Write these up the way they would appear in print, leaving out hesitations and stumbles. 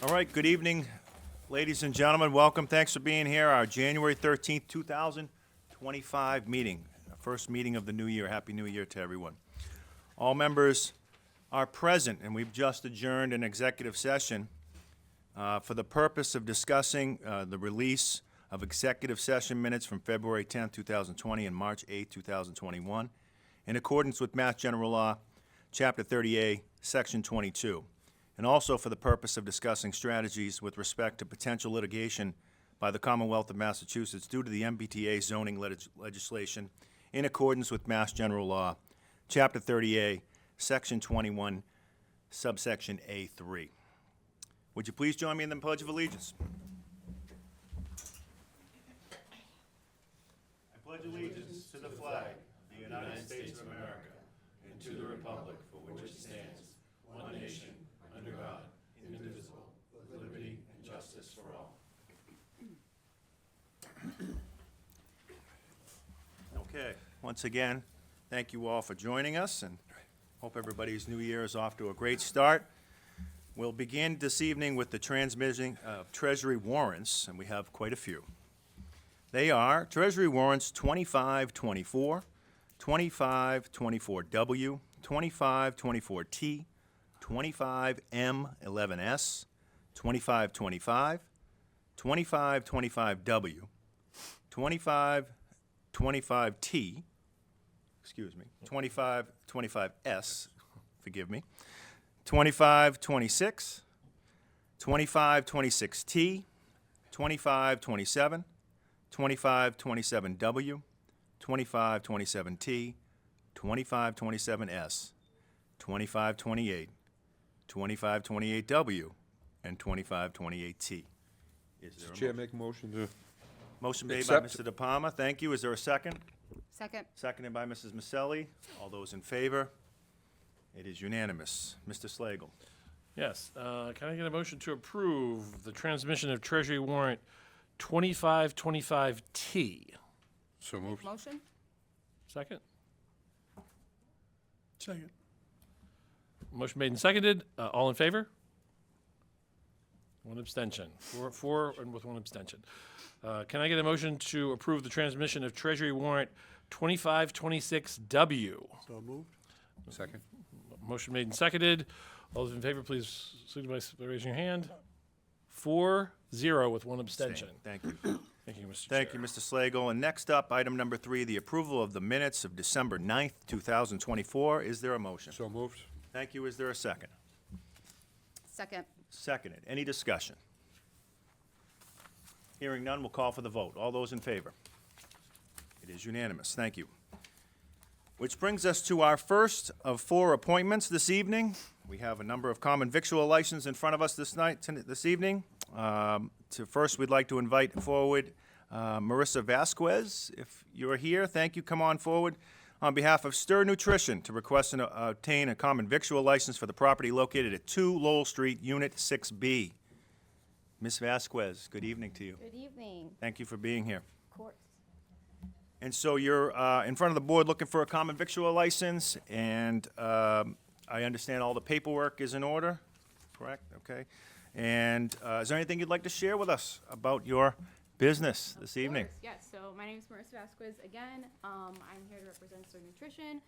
All right, good evening, ladies and gentlemen. Welcome. Thanks for being here. Our January 13th, 2025 meeting, our first meeting of the new year. Happy New Year to everyone. All members are present, and we've just adjourned an executive session for the purpose of discussing the release of executive session minutes from February 10th, 2020 and March 8th, 2021, in accordance with Mass General Law, Chapter 30A, Section 22, and also for the purpose of discussing strategies with respect to potential litigation by the Commonwealth of Massachusetts due to the MBTA zoning legislation in accordance with Mass General Law, Chapter 30A, Section 21, subsection A3. Would you please join me in the Pledge of Allegiance? I pledge allegiance to the flag of the United States of America and to the republic for which it stands, one nation, under God, indivisible, with liberty and justice for all. Okay, once again, thank you all for joining us, and hope everybody's new year is off to a great start. We'll begin this evening with the transmitting of Treasury warrants, and we have quite a few. They are Treasury warrants 2524, 2524W, 2524T, 25M11S, 2525, 2525W, 2525T, 2525S, forgive me, 2526, 2526T, 2527, 2527W, 2527T, 2527S, 2528, 2528W, and 2528T. Is there a Chair, motion? make a motion to, Motion made by Accept. Mr. De Palma. Thank you. Is there a second? Second. Seconded by Mrs. Maselli. All those in favor? It is unanimous. Mr. Slagle. Yes, can I get a motion to approve the transmission of Treasury warrant 2525T? so moved. Motion? Second? Second. Motion made and seconded. All in favor? One abstention. Four and with one abstention. Can I get a motion to approve the transmission of Treasury warrant 2526W? So moved. Second. Motion made and seconded. All those in favor, please signify by raising your hand. 4-0 with one abstention. Thank you. Thank you, Mr. Thank Chair. you, Mr. Slagle. And next up, item number 3, the approval of the minutes of December 9th, 2024. Is there a motion? So moved. Thank you. Is there a second? Second. Seconded. Any discussion? Hearing none, we'll call for the vote. All those in favor? It is unanimous. Thank you. Which brings us to our first of 4 appointments this evening. We have a number of common victual licenses in front of us this evening. First, we'd like to invite forward Marissa Vasquez. If you're here, thank you. Come on forward. On behalf of Stir Nutrition, to request and obtain a common victual license for the property located at 2 Lowell Street, Unit 6B. Ms. Vasquez, good evening to you. Good evening. Thank you for being here. Of course. And so you're in front of the board looking for a common victual license, and I understand all the paperwork is in order, correct? Okay. And is there anything you'd like to share with us about your business this evening? Of course, yes. So my name is Marissa Vasquez again. I'm here to represent Stir Nutrition.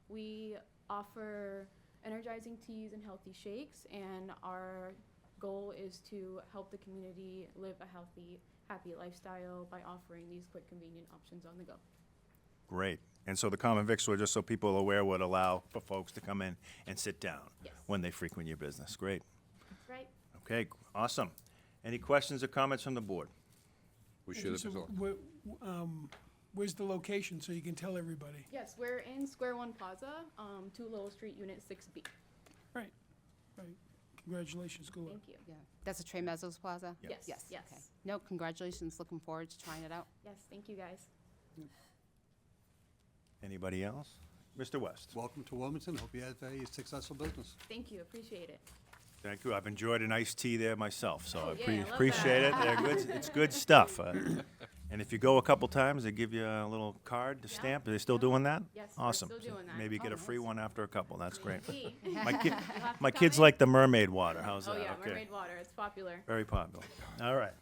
We offer energizing teas and healthy shakes, and our goal is to help the community live a healthy, happy lifestyle by offering these quick, convenient options on the go. Great. And so the common victual, just so people are aware, would allow for folks to come in and sit down Yes. when they frequent your business. Great. That's right. Okay, awesome. Any questions or comments from the board? We should have. So, where's the location so you can tell everybody? Yes, we're in Square One Plaza, 2 Lowell Street, Unit 6B. Right, right. Congratulations, good luck. Thank you. Yeah. That's a Trey Mezzo's Plaza? Yep. Yes. Yes. Yes. Okay. No, congratulations. Looking forward to trying it out. Yes. Thank you, guys. Anybody else? Mr. West? Welcome to Wilmington. Hope you have a successful business. Thank you. Appreciate it. Thank you. I've enjoyed an iced tea there myself, so Oh, I yeah, I love appreciate it. that. They're good. It's good stuff. And if you go a couple times, they give you a little card to Yeah. stamp. Are they still doing that? Yes, we're Awesome. still doing that. Maybe get Oh, a free nice. one after a couple. That's great. Maybe. My kid, You'll have to my come kids in. like the mermaid water. How's Oh that? yeah, Okay. mermaid water. It's popular. Very popular. All right.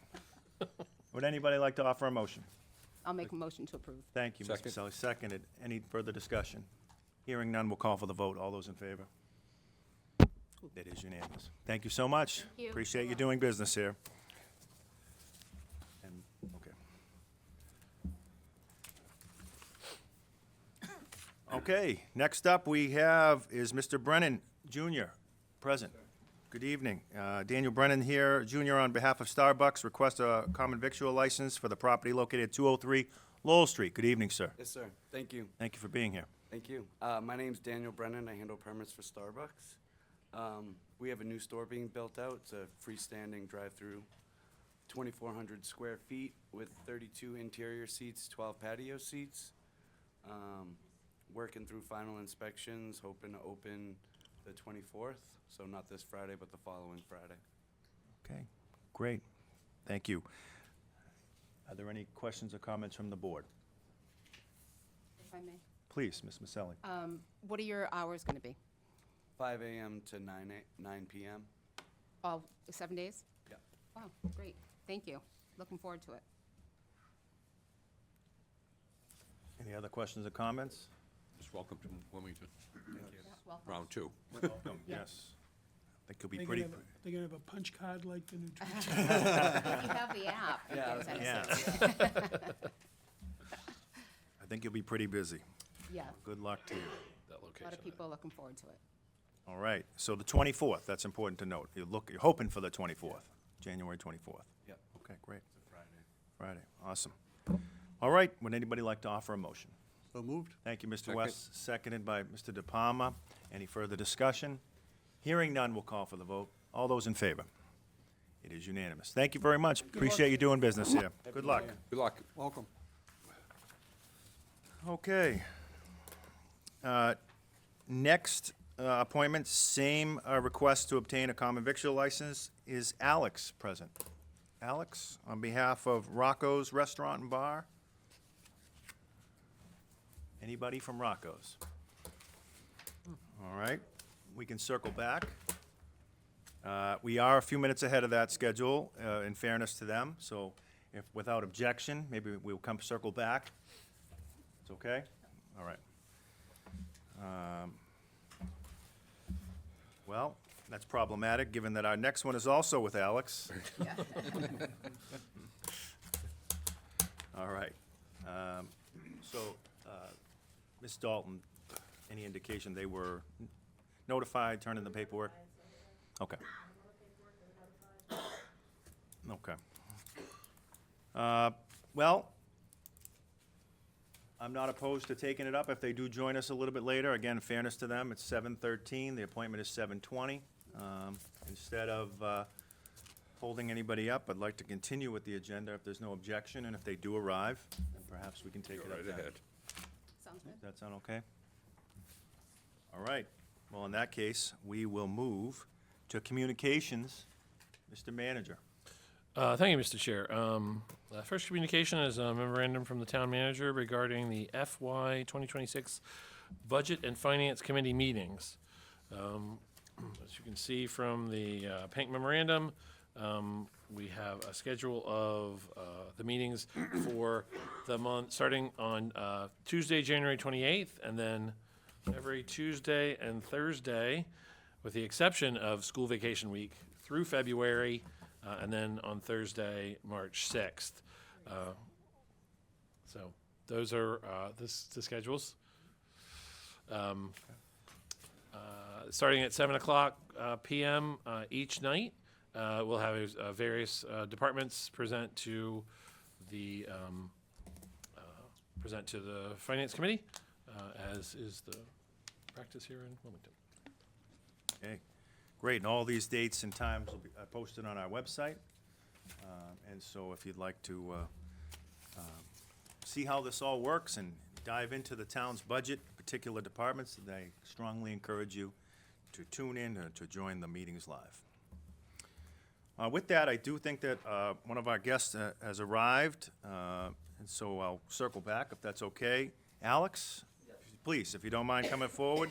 Would anybody like to offer a motion? I'll make a motion to approve. Thank you, Ms. Second. Maselli. Seconded. Any further discussion? Hearing none, we'll call for the vote. All those in favor? It is unanimous. Thank you so much. Thank you. Appreciate you doing business here. And, okay. Okay, next up we have is Mr. Brennan Jr., present. Good evening. Daniel Brennan here, Jr., on behalf of Starbucks, request a common victual license for the property located at 203 Lowell Street. Good evening, sir. Yes, sir. Thank you. Thank you for being here. Thank you. My name's Daniel Brennan. I handle permits for Starbucks. We have a new store being built out. It's a freestanding drive-through, 2,400 square feet with 32 interior seats, 12 patio seats. Working through final inspections, hoping to open the 24th, so not this Friday, but the following Friday. Okay, great. Thank you. Are there any questions or comments from the board? If I may. Please, Ms. Maselli. What are your hours going to be? 5 a.m. to 9 p.m. All 7 days? Yeah. Wow, great. Thank you. Looking forward to it. Any other questions or comments? Just welcome to Wilmington, Welcome. round two. Welcome, yes. I think you'll be They're pretty, gonna have they're gonna have a punch card like the nutrition. If you have the app. you Yeah, can yeah. text it. I think you'll be pretty busy. Yeah, Good luck to you. That a location. lot of people are looking forward to it. All right, so the 24th, that's important to note. You're hoping for the 24th, January 24th. Yep. Okay, great. It's a Friday. Friday, awesome. All right, would anybody like to offer a motion? So moved? Thank you, Mr. Second. West, seconded by Mr. De Palma. Any further discussion? Hearing none, we'll call for the vote. All those in favor? It is unanimous. Thank you very much. Appreciate you doing business here. Good luck. Good luck. Welcome. Okay. Next appointment, same request to obtain a common victual license. Is Alex present? Alex, on behalf of Rocco's Restaurant and Bar? Anybody from Rocco's? All right, we can circle back. We are a few minutes ahead of that schedule, in fairness to them, so if, without objection, maybe we'll come circle back. It's okay? All right. Well, that's problematic, given that our next one is also with Alex. All right. So, Ms. Dalton, any indication they were notified, turned in the paperwork? Okay. Okay. Well, I'm not opposed to taking it up if they do join us a little bit later. Again, in fairness to them, it's 7:13, the appointment is 7:20. Instead of holding anybody up, I'd like to continue with the agenda if there's no objection, and if they do arrive, then perhaps we can take Go it up right then. ahead. Sounds good. Does that sound okay? All right. Well, in that case, we will move to communications. Mr. Manager. Thank you, Mr. Chair. First communication is a memorandum from the town manager regarding the FY 2026 Budget and Finance Committee meetings. As you can see from the pink memorandum, we have a schedule of the meetings for the month, starting on Tuesday, January 28th, and then every Tuesday and Thursday, with the exception of school vacation week, through February, and then on Thursday, March 6th. So those are the schedules. Starting at 7 o'clock PM each night, we'll have various departments present to the Finance Committee, as is the practice here in Wilmington. Okay, great. And all these dates and times will be posted on our website. And so if you'd like to see how this all works and dive into the town's budget, particular departments, then I strongly encourage you to tune in to join the meetings live. With that, I do think that one of our guests has arrived, and so I'll circle back if that's okay. Alex, please, if you don't mind coming forward.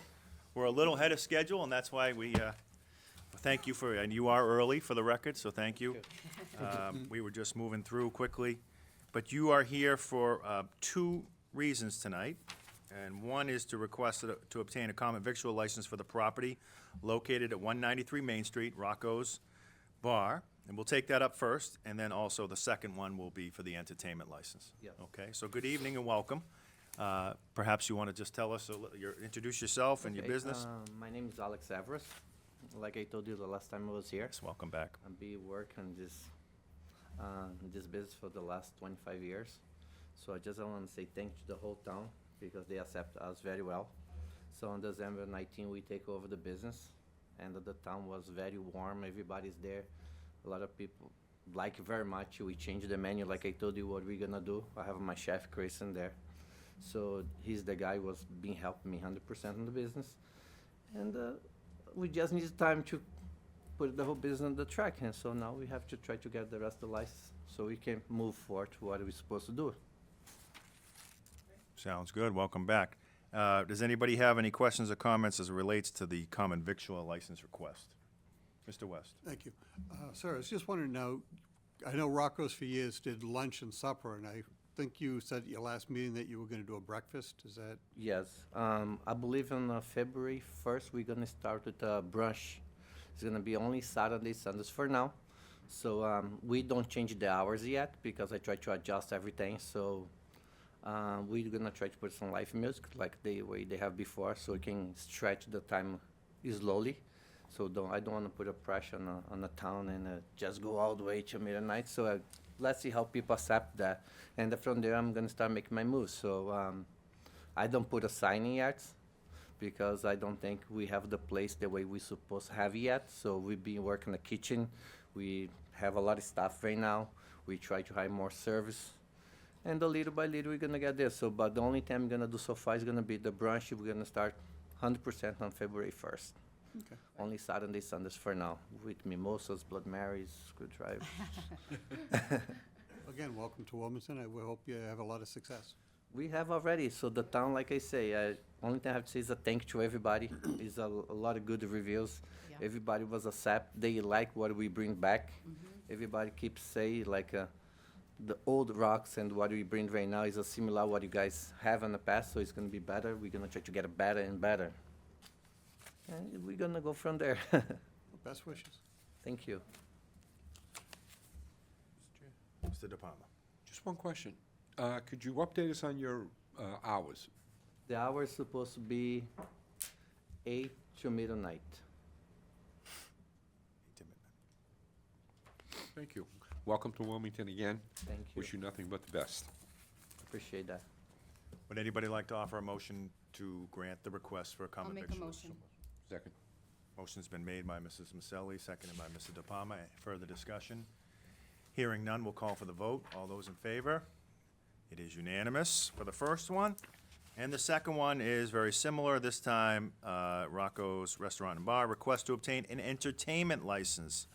We're a little ahead of schedule, and that's why we thank you for, and you are early for the record, so thank you. We were just moving through quickly. But you are here for two reasons tonight. And one is to request to obtain a common victual license for the property located at 193 Main Street, Rocco's Bar. And we'll take that up first, and then also the second one will be for the entertainment license. Yes. Okay, so good evening and welcome. Perhaps you want to just tell us, introduce yourself and your Okay, business. My name is Alex Everest. Like I told you the last time I was here, Yes, welcome back. I've been working this business for the last 25 years. So I just want to say thank you to the whole town because they accept us very well. So on December 19, we take over the business, and the town was very warm. Everybody's there. A lot of people like it very much. We changed the menu, like I told you what we're gonna do. I have my chef Christian there, so he's the guy who was been helping me 100% in the business, and we just need time to put the whole business on the track. And so now we have to try to get the rest of the license so we can move forward to what we're supposed to do. Sounds good, welcome back. Does anybody have any questions or comments as it relates to the common victual license request? Mr. West? Thank you. Sir, I was just wondering now, I know Rocco's for years did lunch and supper, and I think you said at your last meeting that you were gonna do a breakfast, is that? Yes, I believe on February 1st, we're gonna start with a brunch. It's gonna be only Saturdays, Sundays for now. So we don't change the hours yet because I try to adjust everything. So we're gonna try to put some live music like the way they have before, so we can stretch the time slowly. So I don't wanna put a pressure on the town and just go all the way to midnight. So let's see how people accept that. And from there, I'm gonna start making my moves. So I don't put a sign in yet because I don't think we have the place the way we supposed to have yet. So we've been working the kitchen. We have a lot of staff right now. We try to hire more service. And little by little, we're gonna get there. So, but the only thing I'm gonna do so far is gonna be the brunch. We're gonna start 100% on February 1st. Okay. Only Saturdays, Sundays for now, with mimosas, Blood Marys, screwdrivers. Again, welcome to Wilmington. I hope you have a lot of success. We have already, so the town, like I say, only thing I have to say is a thank you to everybody. It's a lot of good reviews. Yeah. Everybody was accept. They like what we bring back. Everybody keeps saying like the old rocks and what we bring right now is a similar what you guys have in the past. So it's gonna be better. We're gonna try to get it better and better, and we're gonna go from there. Best wishes. Thank you. Mr. De Palma? Just one question. Could you update us on your hours? The hour is supposed to be 8 to midnight. Thank you. Welcome to Wilmington again. Thank you. Wish you nothing but the best. Appreciate that. Would anybody like to offer a motion to grant the request for a I'll common make a victual? motion. Second. Motion's been made by Mrs. Maselli, seconded by Mr. De Palma. Further discussion? Hearing none, we'll call for the vote. All those in favor? It is unanimous for the first one. And the second one is very similar. This time, Rocco's Restaurant and Bar request to obtain an entertainment license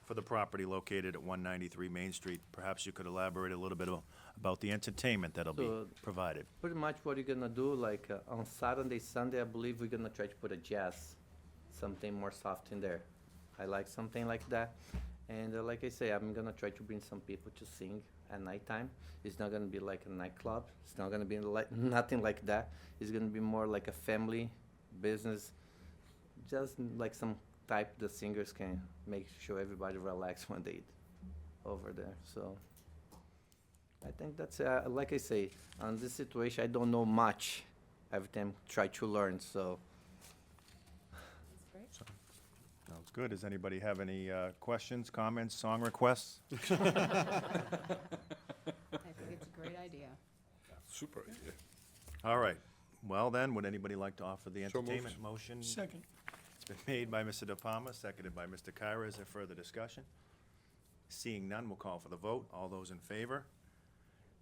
for the property located at 193 Main Street. Perhaps you could elaborate a little bit about the entertainment that'll be So- provided. Pretty much what you're gonna do, like on Saturday, Sunday, I believe we're gonna try to put a jazz, something more soft in there. I like something like that. And like I say, I'm gonna try to bring some people to sing at nighttime. It's not gonna be like a nightclub. It's not gonna be like nothing like that. It's gonna be more like a family business, just like some type the singers can make sure everybody relax when they over there. So I think that's like I say, on this situation I don't know much. Every time try to learn. So That's great. Sounds good. Does anybody have any questions, comments, song requests? I think it's a great idea. Super idea. All right. Well, then, would anybody like to offer the So moved. entertainment motion? Second. It's been made by Mr. De Palma, seconded by Mr. Kyra. Is there further discussion? Seeing none, we'll call for the vote. All those in favor?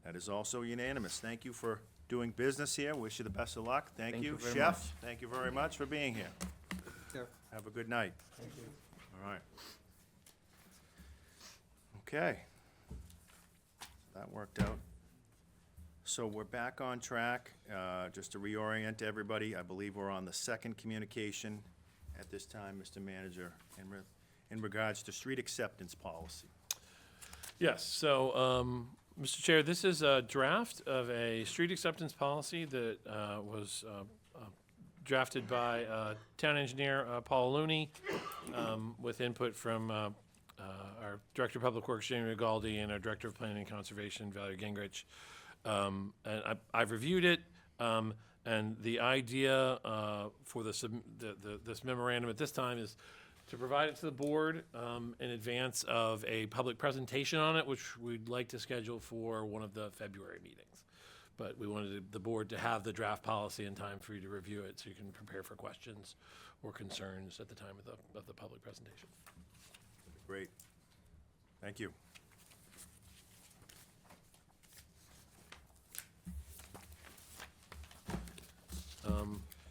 That is also unanimous. Thank you for doing business here. Wish you the best of luck. Thank Thank you. you very Chef, much. thank you very much for being here. Care. Have a good night. All right. Okay. That worked out. So we're back on track. Just to reorient everybody, I believe we're on the second communication at this time, Mr. Manager, in regards to street acceptance policy. Yes, so, Mr. Chair, this is a draft of a street acceptance policy that was drafted by Town Engineer Paul Looney, with input from our Director of Public Works, Jamie Galdi, and our Director of Planning and Conservation, Valerie Gingrich. And I've reviewed it, and the idea for this memorandum at this time is to provide it to the board in advance of a public presentation on it, which we'd like to schedule for one of the February meetings. But we wanted the board to have the draft policy in time for you to review it, so you can prepare for questions or concerns at the time of the public presentation. Great. Thank you.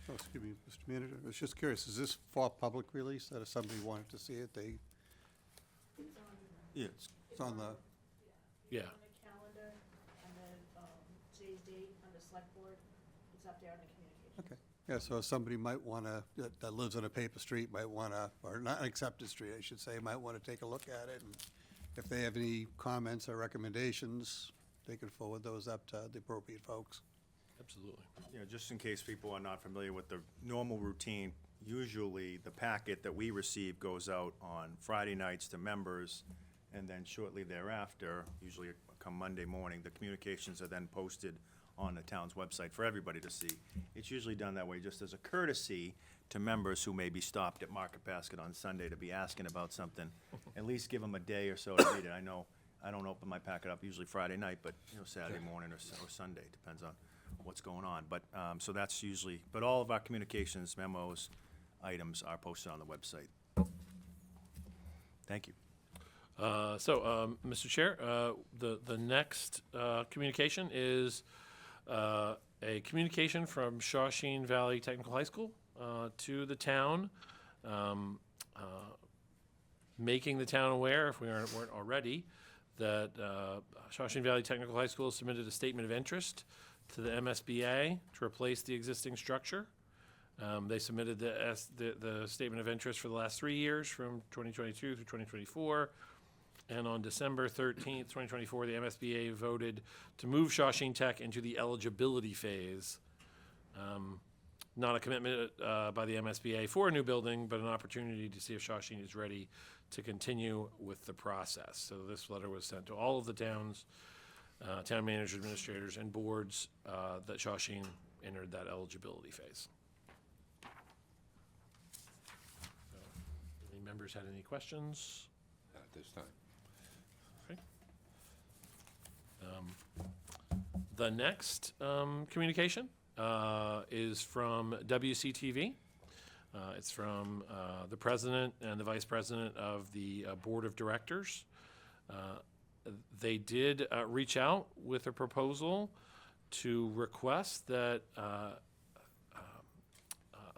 Oh, excuse me, Mr. Manager, I was just curious, is this for public release, that if somebody wanted to see it, Yeah, it's on the, Yeah. On the calendar, and then, today's date on the select board, it's up there on the communication. okay. Yeah, so if somebody might wanna, that lives on a paper street, might wanna, or not an accepted street, I should say, might wanna take a look at it, and if they have any comments or recommendations, they can forward those up to the appropriate folks. Absolutely. you know, just in case people are not familiar with the normal routine, usually the packet that we receive goes out on Friday nights to members, and then shortly thereafter, usually come Monday morning, the communications are then posted on the town's website for everybody to see. It's usually done that way just as a courtesy to members who may be stopped at Market Basket on Sunday to be asking about something. At least give them a day or so to read it. I know I don't open my packet up usually Friday night, but, you know, Saturday morning or Sunday, depends on what's going on. But, so that's usually, but all of our communications, memos, items are posted on the website. Thank you. Mr. Chair, the next communication is a communication from Shawshene Valley Technical High School to the town, making the town aware, if we weren't already, that Shawshene Valley Technical High School submitted a statement of interest to the MSBA to replace the existing structure. They submitted the statement of interest for the last 3 years, from 2022 through 2024. And on December 13th, 2024, the MSBA voted to move Shawshene Tech into the eligibility phase. Not a commitment by the MSBA for a new building, but an opportunity to see if Shawshene is ready to continue with the process. So this letter was sent to all of the towns, town managers, administrators, and boards that Shawshene entered that eligibility phase. So, any members had any questions? At this time. The next communication is from WCTV. It's from the president and the vice president of the board of directors. They did reach out with a proposal to request that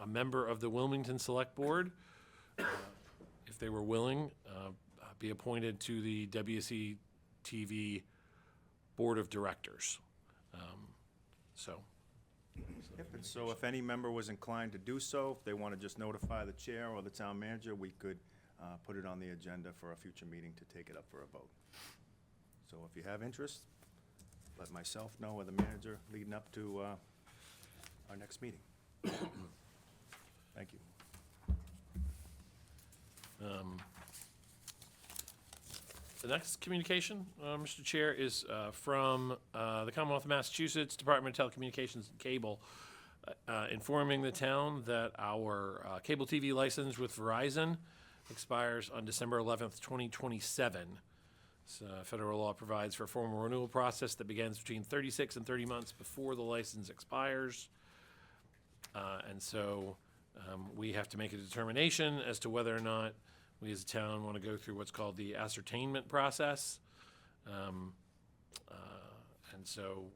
a member of the Wilmington Select Board, if they were willing, be appointed to the WCTV Board of Directors. Yep, and so if any member was inclined to do so, if they want to just notify the chair or the town manager, we could put it on the agenda for a future meeting to take it up for a vote. So if you have interest, let myself know or the manager leading up to our next meeting. Thank you. The next communication, Mr. Chair, is from the Commonwealth of Massachusetts Department of Telecommunications and Cable, informing the town that our cable TV license with Verizon expires on December 11th, 2027. So, federal law provides for a formal renewal process that begins between 36 and 30 months before the license expires. And so we have to make a determination as to whether or not we as a town want to go through what's called the ascertainment process. And so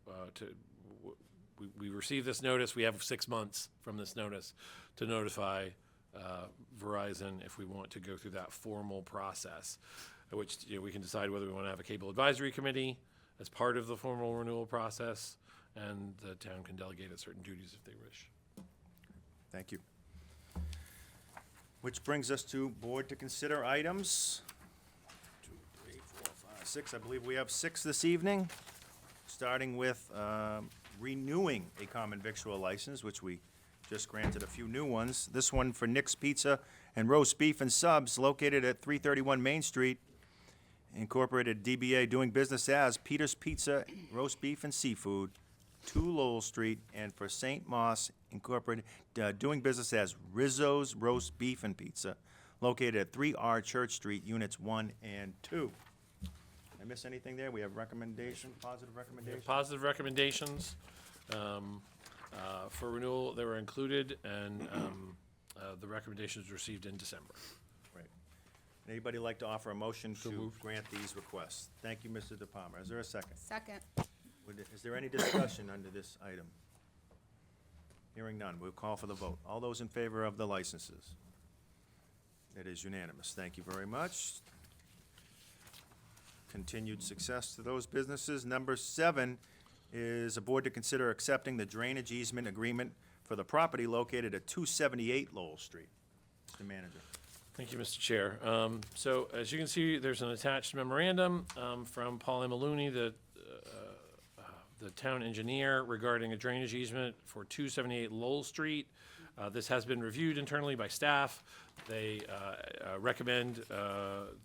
we receive this notice. We have 6 months from this notice to notify Verizon if we want to go through that formal process. at which, we can decide whether we want to have a cable advisory committee as part of the formal renewal process, and the town can delegate it certain duties if they wish. Thank you. Which brings us to board to consider items. 2, 3, 4, 5, 6. I believe we have 6 this evening, starting with renewing a common victual license, which we just granted a few new ones. This one for Nick's Pizza and Roast Beef and Subs, located at 331 Main Street, Incorporated DBA, doing business as Peter's Pizza, Roast Beef and Seafood, 2 Lowell Street, and for St. Moss Incorporated, doing business as Rizzo's Roast Beef and Pizza, located at 3R Church Street, Units 1 and 2. Did I miss anything there? We have recommendation, positive recommendation? Positive recommendations for renewal, they were included, and the recommendations received in December. Right. Anybody like to offer a motion to grant these requests? Thank you, Mr. De Palma. Is there a second? Second. Is there any discussion under this item? Hearing none, we'll call for the vote. All those in favor of the licenses? It is unanimous. Thank you very much. Continued success to those businesses. Number 7 is a board to consider accepting the drainage easement agreement for the property located at 278 Lowell Street. Mr. Manager. Thank you, Mr. Chair. So as you can see, there's an attached memorandum from Paul M. Maloney, the town engineer, regarding a drainage easement for 278 Lowell Street. This has been reviewed internally by staff. They recommend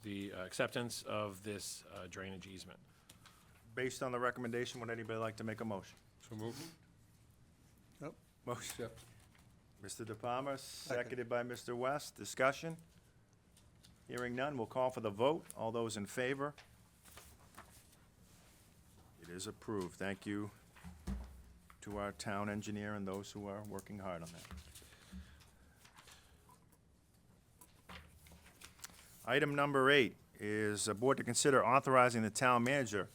the acceptance of this drainage easement. Based on the recommendation, would anybody like to make a motion? So move. Motion. Accept. Mr. De Palma, seconded by Mr. West. Discussion? Hearing none, we'll call for the vote. All those in favor? It is approved. Thank you to our town engineer and those who are working hard on that. Item number 8 is a board to consider authorizing the town manager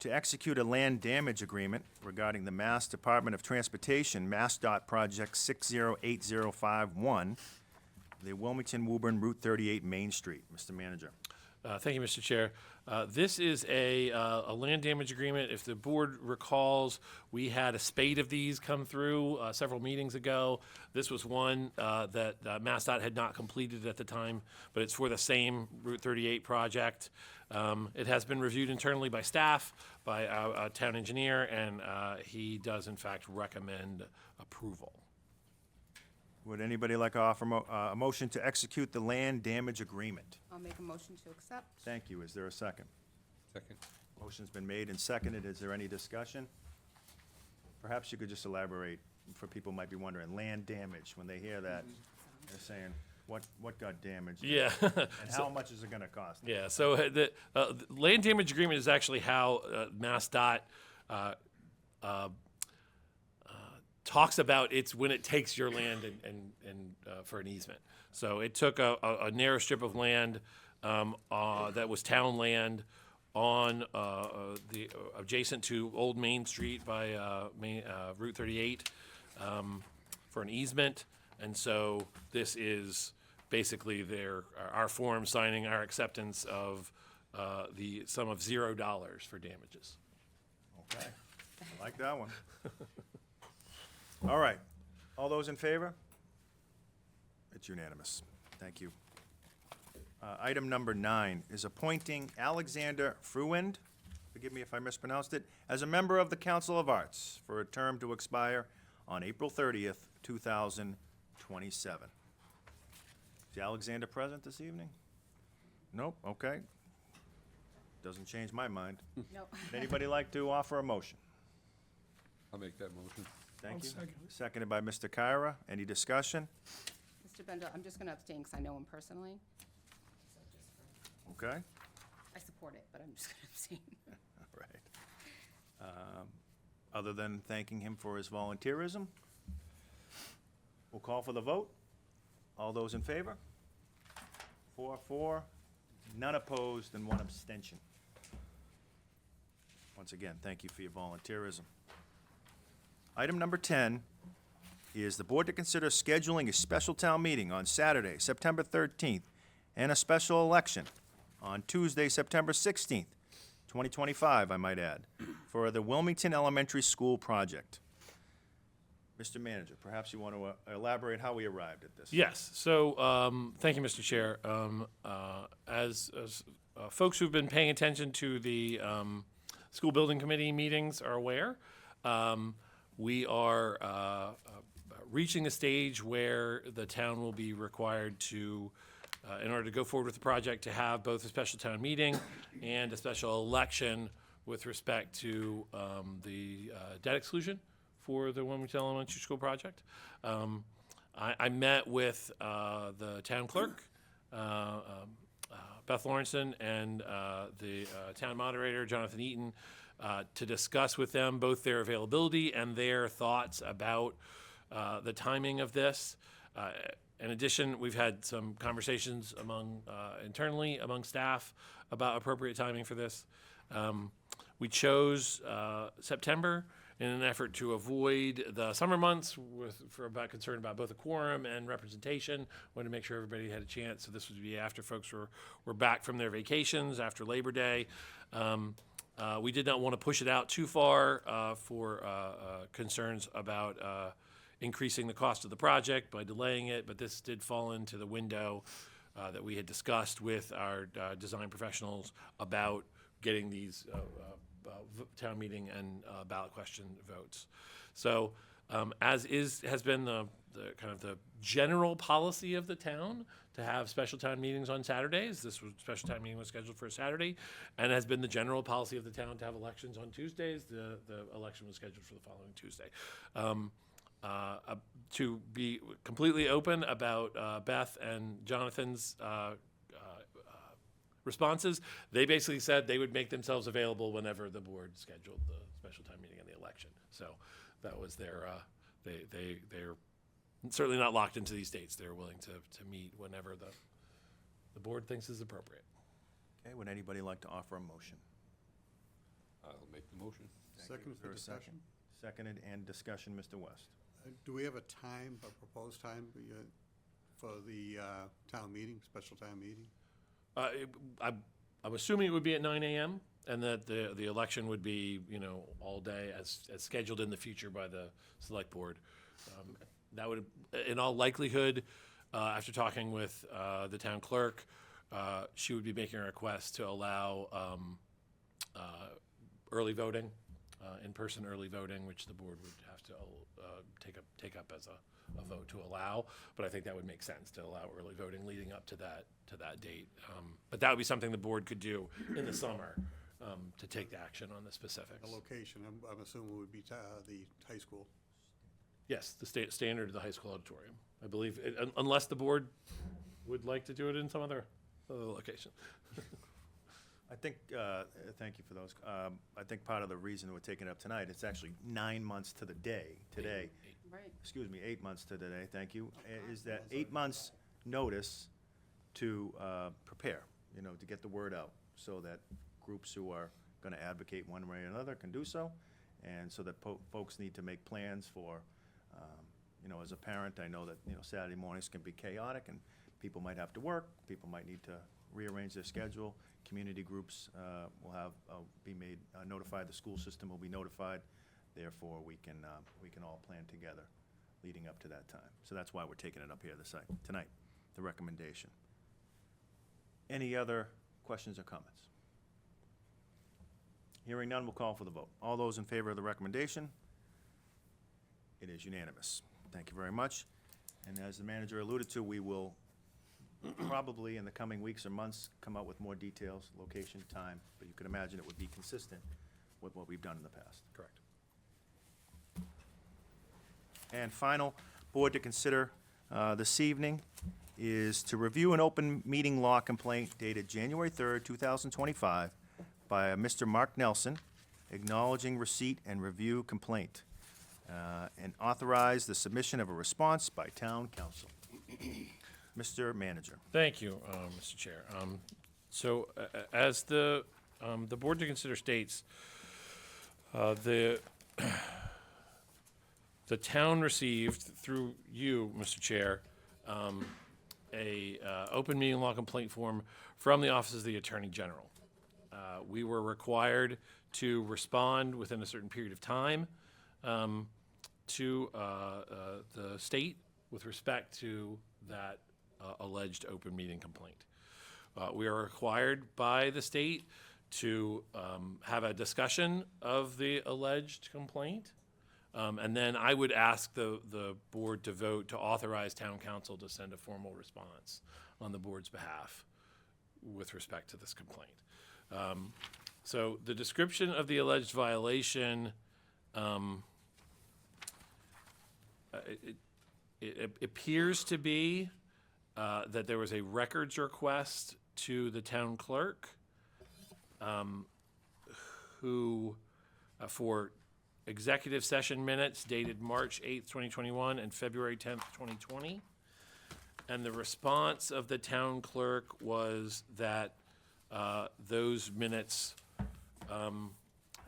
to execute a land damage agreement regarding the Mass Department of Transportation, MassDOT Project 608051, the Wilmington-Woburn Route 38 Main Street. Mr. Manager. Thank you, Mr. Chair. This is a land damage agreement. If the board recalls, we had a spate of these come through several meetings ago. This was one that MassDOT had not completed at the time, but it's for the same Route 38 project. It has been reviewed internally by staff, by our town engineer, and he does in fact recommend approval. Would anybody like to offer a motion to execute the land damage agreement? I'll make a motion to accept. Thank you. Is there a second? Second. Motion's been made and seconded. Is there any discussion? Perhaps you could just elaborate, for people who might be wondering, land damage, when they hear that, they're saying, what got damaged? Yeah. And how much is it gonna cost? Yeah, so the land damage agreement is actually how MassDOT talks about it's when it takes your land and for an easement. So it took a narrow strip of land that was town land on the adjacent to Old Main Street by Route 38 for an easement, and so this is basically our form signing our acceptance of the sum of $0 for damages. Okay, I like that one. All right, all those in favor? It's unanimous. Thank you. Item number 9 is appointing Alexander Fruind, forgive me if I mispronounced it, as a member of the Council of Arts for a term to expire on April 30th, 2027. Is Alexander present this evening? Nope, okay. Doesn't change my mind. No. Would anybody like to offer a motion? I'll make that motion. Thank I'll you. second it. Seconded by Mr. Kyra. Any discussion? Mr. Bender, I'm just gonna abstain because I know him personally. Okay, I support it, but I'm just gonna abstain. all right. Other than thanking him for his volunteerism, we'll call for the vote. All those in favor? 4, none opposed, and 1 abstention. Once again, thank you for your volunteerism. Item number 10 is the board to consider scheduling a special town meeting on Saturday, September 13th, and a special election on Tuesday, September 16th, 2025, I might add, for the Wilmington Elementary School project. Mr. Manager, perhaps you want to elaborate how we arrived at this? Yes, so, thank you, Mr. Chair. As folks who've been paying attention to the school building committee meetings are aware, we are reaching a stage where the town will be required to, in order to go forward with the project, to have both a special town meeting and a special election with respect to the debt exclusion for the Wilmington Elementary School project. I met with the town clerk, Beth Lawrenson, and the town moderator, Jonathan Eaton, to discuss with them both their availability and their thoughts about the timing of this. In addition, we've had some conversations internally among staff about appropriate timing for this. We chose September in an effort to avoid the summer months about concern about both a quorum and representation. Wanted to make sure everybody had a chance, so this would be after folks were back from their vacations, after Labor Day. We did not want to push it out too far for concerns about increasing the cost of the project by delaying it, but this did fall into the window that we had discussed with our design professionals about getting these town meeting and ballot question votes. So, has been the kind of the general policy of the town to have special town meetings on Saturdays. Special town meeting was scheduled for a Saturday, and has been the general policy of the town to have elections on Tuesdays. The election was scheduled for the following Tuesday. To be completely open about Beth and Jonathan's responses, they basically said they would make themselves available whenever the board scheduled the special time meeting and the election. So that was their, they're certainly not locked into these dates. They're willing to meet whenever the board thinks is appropriate. Okay, would anybody like to offer a motion? I'll make the motion. Second Is for there a second? discussion. Seconded and discussion, Mr. West. Do we have a time, a proposed time for the town meeting, special town meeting? I'm assuming it would be at 9 a.m. and that the election would be, all day as scheduled in the future by the select board. That would, in all likelihood, after talking with the town clerk, she would be making a request to allow early voting, in-person early voting, which the board would have to take up as a vote to allow. But I think that would make sense to allow early voting leading up to that date. But that would be something the board could do in the summer to take action on the specifics. The location, I'm assuming would be the high school. Yes, the standard of the high school auditorium, I believe, unless the board would like to do it in some other location. I think, thank you for those. I think part of the reason we're taking it up tonight, it's actually 9 months to the day, today. Right. Excuse me, 8 months to the day, thank you. Is that 8 months' notice to prepare, to get the word out, so that groups who are going to advocate one way or another can do so, and so that folks need to make plans for, as a parent, I know that, Saturday mornings can be chaotic, and people might have to work, people might need to rearrange their schedule. Community groups will be made notified. The school system will be notified. Therefore, we can all plan together leading up to that time. So that's why we're taking it up here tonight, the recommendation. Any other questions or comments? Hearing none, we'll call for the vote. All those in favor of the recommendation? It is unanimous. Thank you very much. And as the manager alluded to, we will probably in the coming weeks or months come out with more details, location, time, but you can imagine it would be consistent with what we've done in the past. Correct. And final, board to consider this evening is to review an open meeting law complaint dated January 3rd, 2025 by Mr. Mark Nelson, acknowledging receipt and review complaint, and authorize the submission of a response by town council. Mr. Manager. Thank you, Mr. Chair. So, as the board to consider states, the town received through you, Mr. Chair, a open meeting law complaint form from the Office of the Attorney General. We were required to respond within a certain period of time to the state with respect to that alleged open meeting complaint. We are required by the state to have a discussion of the alleged complaint. And then I would ask the board to vote to authorize town council to send a formal response on the board's behalf with respect to this complaint. So the description of the alleged violation, it appears to be that there was a records request to the town clerk who, for executive session minutes dated March 8th, 2021 and February 10th, 2020. And the response of the town clerk was that those minutes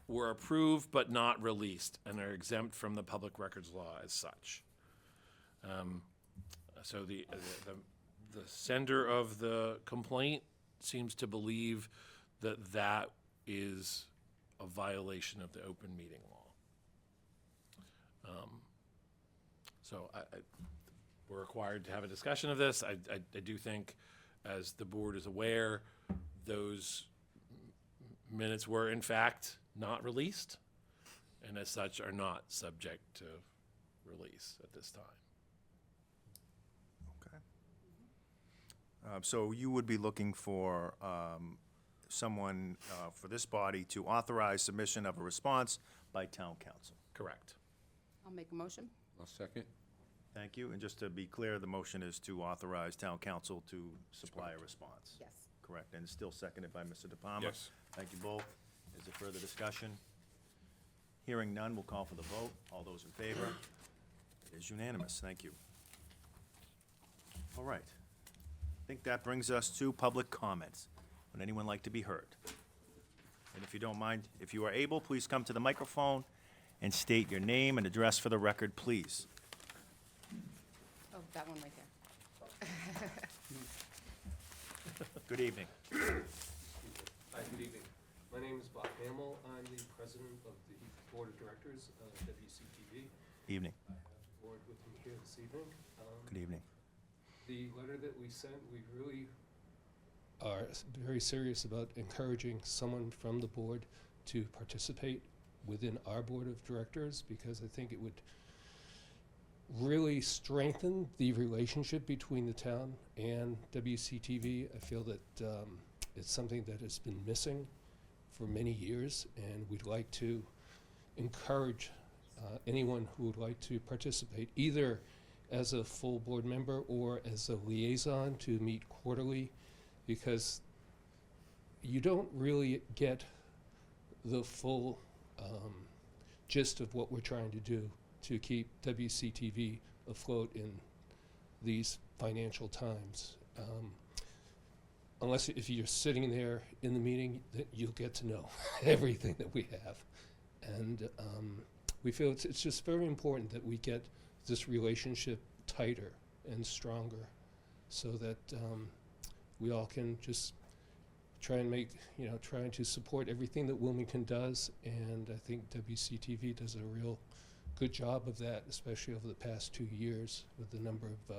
were approved but not released and are exempt from the public records law as such. So the sender of the complaint seems to believe that that is a violation of the open meeting law. So we're required to have a discussion of this. I do think, as the board is aware, those minutes were in fact not released, and as such are not subject to release at this time. Okay. So you would be looking for someone for this body to authorize submission of a response by town council. Correct. I'll make a motion. I'll second. Thank you. And just to be clear, the motion is to authorize town council to supply a response. Yes. Correct. And still seconded by Mr. De Palma. Yes. Thank you both. Is there further discussion? Hearing none, we'll call for the vote. All those in favor? It is unanimous. Thank you. All right. I think that brings us to public comments. Would anyone like to be heard? And if you don't mind, if you are able, please come to the microphone and state your name and address for the record, please. Oh, that one right there. Good evening. Hi, good evening. My name is Bob Hamill. I'm the president of the Board of Directors of WCTV. Evening. I have the board with me here this evening. Good evening. The letter that we sent, we really are very serious about encouraging someone from the board to participate within our Board of Directors, because I think it would really strengthen the relationship between the town and WCTV. I feel that it's something that has been missing for many years, and we'd like to encourage anyone who would like to participate, either as a full board member or as a liaison to meet quarterly, because you don't really get the full gist of what we're trying to do to keep WCTV afloat in these financial times. Unless if you're sitting there in the meeting, that you'll get to know everything that we have. And we feel it's just very important that we get this relationship tighter and stronger, so that we all can just try and make, trying to support everything that Wilmington does. And I think WCTV does a real good job of that, especially over the past 2 years with the number of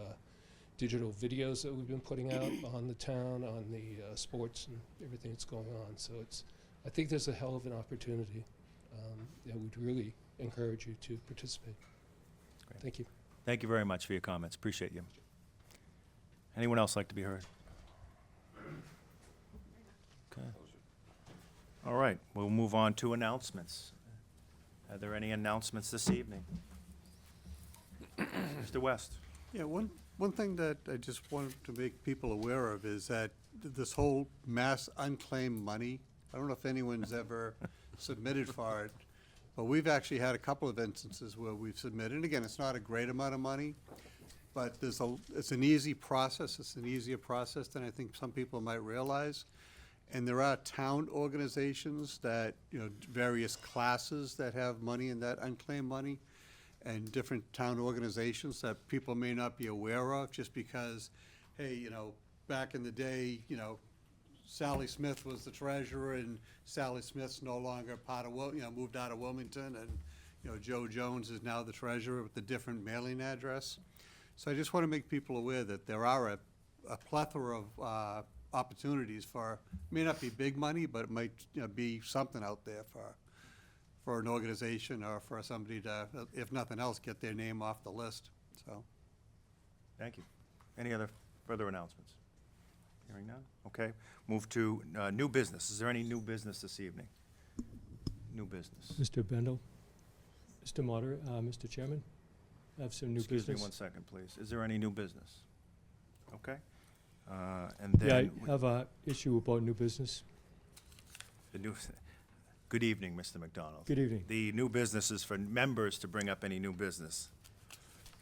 digital videos that we've been putting out on the town, on the sports and everything that's going on. So I think there's a hell of an opportunity. We'd really encourage you to participate. Great. Thank you. Thank you very much for your comments. Appreciate you. Anyone else like to be heard? Okay. All right, we'll move on to announcements. Are there any announcements this evening? Mr. West? Yeah, one thing that I just wanted to make people aware of is that this whole mass unclaimed money, I don't know if anyone's ever submitted for it, but we've actually had a couple of instances where we've submitted. And again, it's not a great amount of money, but it's an easy process. It's an easier process than I think some people might realize. And there are town organizations that, various classes that have money in that unclaimed money, and different town organizations that people may not be aware of, just because hey, back in the day, Sally Smith was the treasurer, and Sally Smith's no longer part of, moved out of Wilmington, and, Joe Jones is now the treasurer with a different mailing address. So I just want to make people aware that there are a plethora of opportunities for, may not be big money, but it might, be something out there for an organization or for somebody to, if nothing else, get their name off the list, so. Thank you. Any other further announcements? Hearing none? Okay. Move to new business. Is there any new business this evening? New business. Mr. Bendel, Mr. Moderator, Mr. Chairman, I have some new business. Excuse me 1 second, please. Is there any new business? Okay. And Yeah, then, I have a issue about new business. the new, good evening, Mr. McDonald. Good evening. The new business is for members to bring up any new business.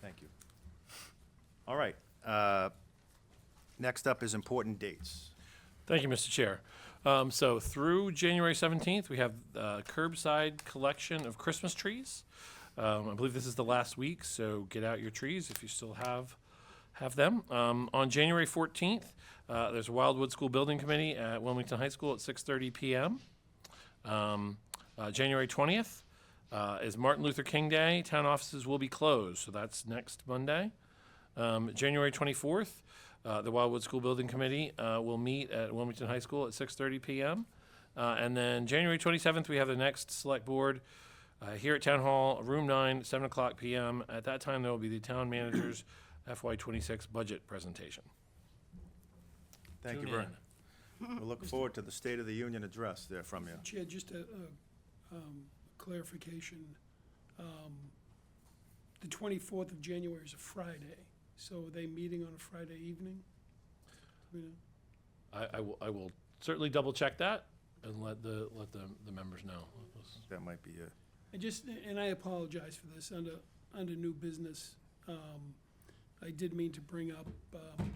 Thank you. All right. Next up is important dates. Thank you, Mr. Chair. So through January 17th, we have curbside collection of Christmas trees. I believe this is the last week, so get out your trees if you still have them. On January 14th, there's a Wildwood School Building Committee at Wilmington High School at 6:30 p.m. January 20th is Martin Luther King Day. Town offices will be closed, so that's next Monday. January 24th, the Wildwood School Building Committee will meet at Wilmington High School at 6:30 p.m. And then January 27th, we have the next Select Board here at Town Hall, Room 9, 7 o'clock p.m. At that time, there will be the Town Manager's FY26 budget presentation. Thank you Tune very in. much. We'll look forward to the State of the Union address there from you. Chair, just a clarification. The 24th of January is a Friday, so are they meeting on a Friday evening? Do we know? I will certainly double check that and let the members know. That might be it. And I apologize for this, under new business, I did mean to bring up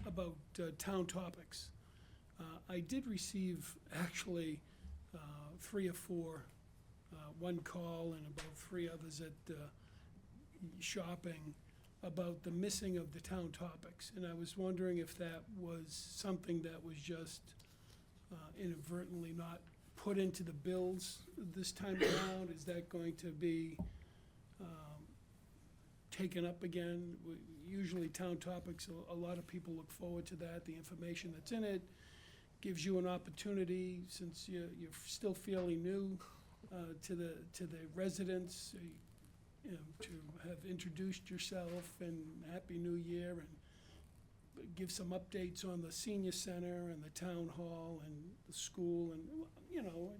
about town topics. I did receive actually 3 or 4, one call and about 3 others at shopping about the missing of the town topics. And I was wondering if that was something that was just inadvertently not put into the bills this time around. Is that going to be taken up again? Usually town topics, a lot of people look forward to that. The information that's in it gives you an opportunity, since you're still fairly new to the residents, to have introduced yourself and Happy New Year, and give some updates on the senior center and the town hall and the school, and,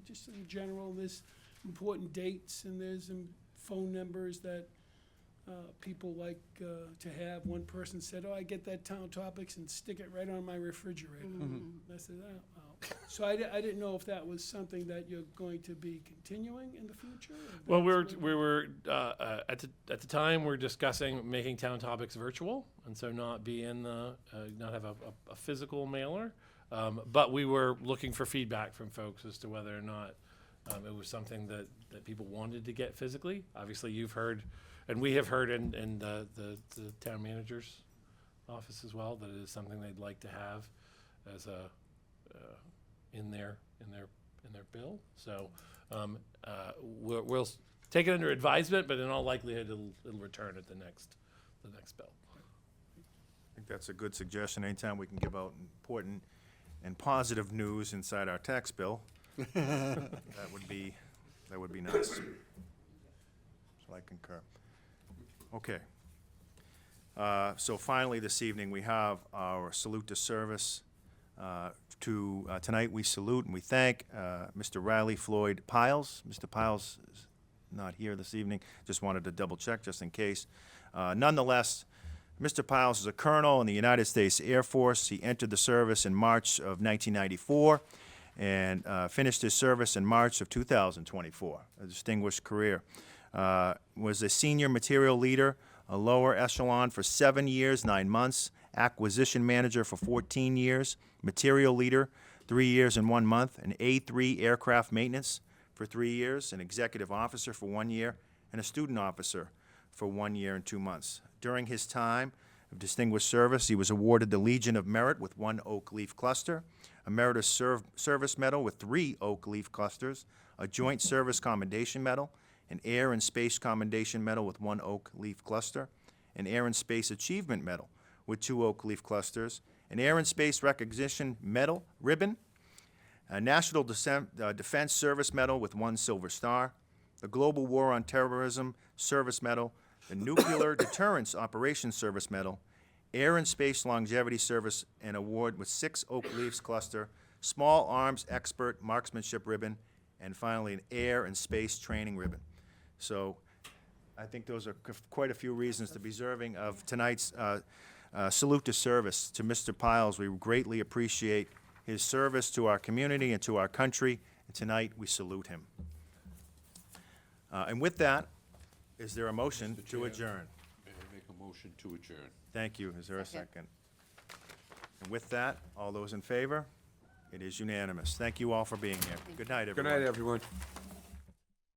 just in general, there's important dates and there's some phone numbers that people like to have. One person said, I get that town topics and stick it right on my refrigerator. I said, oh. So I didn't know if that was something that you're going to be continuing in the future? Well, we were at the time we're discussing making town topics virtual, and so not have a physical mailer. But we were looking for feedback from folks as to whether or not it was something that people wanted to get physically. Obviously, you've heard, and we have heard in the town manager's office as well, that it is something they'd like to have as a in their bill. So we'll take it under advisement, but in all likelihood, it'll return at the next bill. I think that's a good suggestion. Anytime we can give out important and positive news inside our tax bill, that would be nice. So I concur. Okay. So finally, this evening, we have our salute to service. Tonight, we salute and we thank Mr. Riley Floyd Piles. Mr. Piles is not here this evening. Just wanted to double check just in case. Nonetheless, Mr. Piles is a colonel in the United States Air Force. He entered the service in March of 1994 and finished his service in March of 2024. A distinguished career. Was a senior material leader, a lower echelon for 7 years, 9 months, acquisition manager for 14 years, material leader 3 years and 1 month, an A3 aircraft maintenance for 3 years, an executive officer for 1 year, and a student officer for 1 year and 2 months. During his time of distinguished service. He was awarded the Legion of Merit with 1 oak leaf cluster, a Meritorious Service Medal with 3 oak leaf clusters, a Joint Service Commendation Medal, an Air and Space Commendation Medal with 1 oak leaf cluster, an Air and Space Achievement Medal with 2 oak leaf clusters, an Air and Space Recognition Medal ribbon, a National Defense Service Medal with 1 silver star, the Global War on Terrorism Service Medal, the Nuclear Deterrence Operations Service Medal, Air and Space Longevity Service and Award with 6 oak leaves cluster, Small Arms Expert Marksmanship ribbon, and finally, an Air and Space Training ribbon. So I think those are quite a few reasons to be deserving of tonight's salute to service to Mr. Piles. We greatly appreciate his service to our community and to our country, and tonight we salute him. And with that, is there a motion Mr. to Chair. adjourn? May I make a motion to adjourn? Thank you. Is there a Second. second? And with that, all those in favor? It is unanimous. Thank you all for being here. Good night, Good everyone. night, everyone.